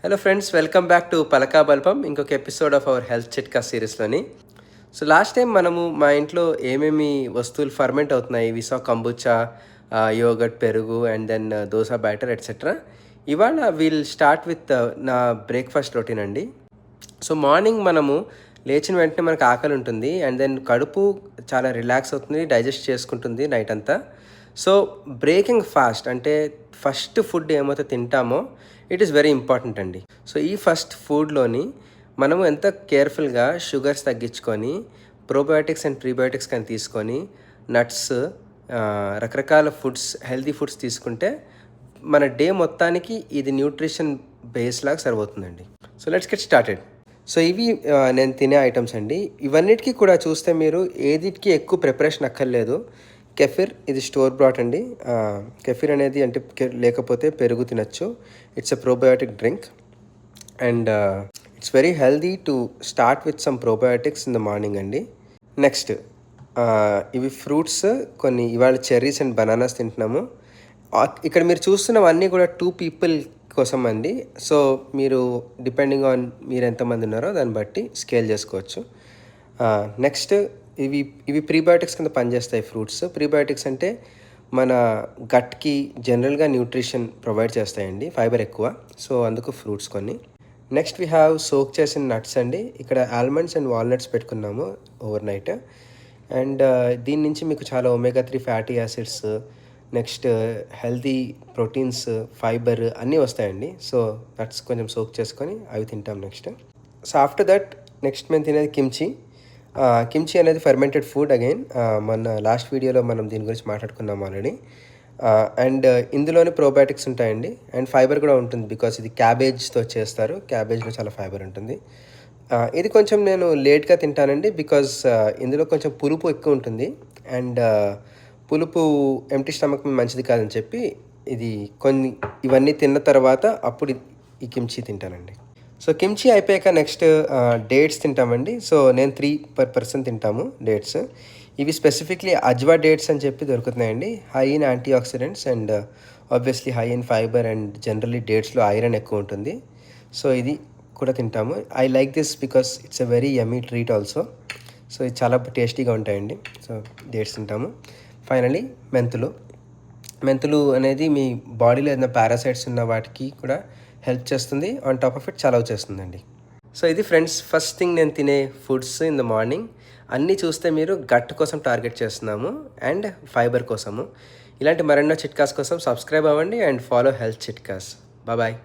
Hello friends, welcome back to పలకా బల్పం, ఇంకొక ఎపిసోడ్ ఆఫ్ అవర్ హెల్త్ చిట్కా సిరీస్లోని. సో లాస్ట్ టైం మనము మా ఇంట్లో ఏమేమి వస్తువులు ఫర్మెంట్ అవుతున్నాయి, విసా కంబుచా, యోగట్, పెరుగు and then dosa batter etcetera. ఇవాళ వీల్ స్టార్ట్ విత్ నా బ్రేక్ఫాస్ట్ రొటీన్ అండి. సో మార్నింగ్ మనము లేచిన వెంటనే మనకు ఆకలి ఉంటుంది అండ్ దెన్ కడుపు చాలా రిలాక్స్ అవుతుంది, డైజెస్ట్ చేసుకుంటుంది నైట్ అంతా. సో బ్రేకింగ్ ఫాస్ట్ అంటే ఫస్ట్ ఫుడ్ ఏమైతే తింటామో ఇట్ ఈస్ వెరీ ఇంపార్టెంట్ అండి. సో ఈ ఫస్ట్ ఫుడ్లోని మనము ఎంత కేర్ఫుల్గా షుగర్స్ తగ్గించుకొని ప్రోబయోటిక్స్ అండ్ ప్రీబయోటిక్స్ కానీ తీసుకొని నట్స్, రకరకాల ఫుడ్స్, హెల్తీ ఫుడ్స్ తీసుకుంటే మన డే మొత్తానికి ఇది న్యూట్రిషన్ బేస్ లాగా సరిపోతుందండి. So let's get started. So ఇవి నేను తినే ఐటమ్స్ అండి. ఇవన్నిటికీ కూడా చూస్తే మీరు ఏదిటికి ఎక్కువ ప్రిపరేషన్ అక్కర్లేదు. కెఫిర్, ఇది స్టోర్ బ్రాట్ అండి. కెఫిర్ అనేది అంటే లేకపోతే పెరుగు తినచ్చు. It's a probiotic drink and it's very healthy to start with some probiotics in the morning అండి. నెక్స్ట్ ఇవి ఫ్రూట్స్ కొన్ని, ఇవాళ చెర్రీస్ అండ్ బనానాస్ తింటున్నాము. ఇక్కడ మీరు చూస్తున్నవన్నీ కూడా 2 people కోసం అండి. సో మీరు డిపెండింగ్ ఆన్ మీరు ఎంతమంది ఉన్నారో దాన్ని బట్టి స్కేల్ చేసుకోవచ్చు. నెక్స్ట్ ఇవి ప్రీబయోటిక్స్ కింద పనిచేస్తాయి ఫ్రూట్స్. ప్రీబయోటిక్స్ అంటే మన గట్కి జనరల్గా న్యూట్రిషన్ ప్రొవైడ్ చేస్తాయండి, ఫైబర్ ఎక్కువ. సో అందుకు ఫ్రూట్స్ కొన్ని. నెక్స్ట్ వీ హ్యావ్ సోక్ చేసిన నట్స్ అండి. ఇక్కడ ఆల్మండ్స్ అండ్ వాల్నట్స్ పెట్టుకున్నాము ఓవర్ నైట్. అండ్ దీని నుంచి మీకు చాలా omega-3 fatty acids, next healthy proteins, fibre అన్నీ వస్తాయండి. సో నట్స్ కొంచెం సోక్ చేసుకొని అవి తింటాం next. So after that next మేము తినేది కిమ్చి. కిమ్చి అనేది ఫెర్మెంటెడ్ ఫుడ్ అగైన్. మన లాస్ట్ వీడియోలో మనం దీని గురించి మాట్లాడుకున్నాం ఆల్రెడీ. అండ్ ఇందులోనే ప్రోబయోటిక్స్ ఉంటాయండి అండ్ ఫైబర్ కూడా ఉంటుంది, బికాస్ ఇది క్యాబేజ్తో చేస్తారు. క్యాబేజ్లో చాలా ఫైబర్ ఉంటుంది. ఇది కొంచెం నేను లేట్గా తింటానండి, బికాజ్ ఇందులో కొంచెం పులుపు ఎక్కువ ఉంటుంది అండ్ పులుపు ఎంప్టీ స్టమక్ మంచిది కాదని చెప్పి ఇవన్నీ తిన్న తర్వాత అప్పుడు ఈ కిమ్చి తింటానండి. సో కిమ్చి అయిపోయాక నెక్స్ట్ డేట్స్ తింటామండి. సో నేను 3 per person తింటాము డేట్స్. ఇవి స్పెసిఫిక్లీ అజ్వా డేట్స్ అని చెప్పి దొరుకుతున్నాయండి. High in antioxidants and obviously high in fiber and generally డేట్స్లో ఐరన్ ఎక్కువ ఉంటుంది. సో ఇది కూడా తింటాము. I like this because it's a very yummy treat also. So ఇది చాలా టేస్టీగా ఉంటాయండి. సో డేట్స్ తింటాము. ఫైనలీ మెంతులు అనేది మీ బాడీలో ఏదైనా పారాసైట్స్ ఉన్న వాటికి కూడా హెల్ప్ చేస్తుంది. ఆన్ టాప్ ఆఫ్ ఇట్ చలవ చేస్తుందండి. సో ఇది ఫ్రెండ్స్ ఫస్ట్ థింగ్ నేను తినే ఫుడ్స్ ఇన్ ద మార్నింగ్. అన్నీ చూస్తే మీరు గట్ కోసం టార్గెట్ చేస్తున్నాము అండ్ ఫైబర్ కోసము. ఇలాంటి మరెన్నో చిట్కాస్ కోసం సబ్స్క్రైబ్ అవ్వండి అండ్ ఫాలో హెల్త్ చిట్కాస్. బాయ్.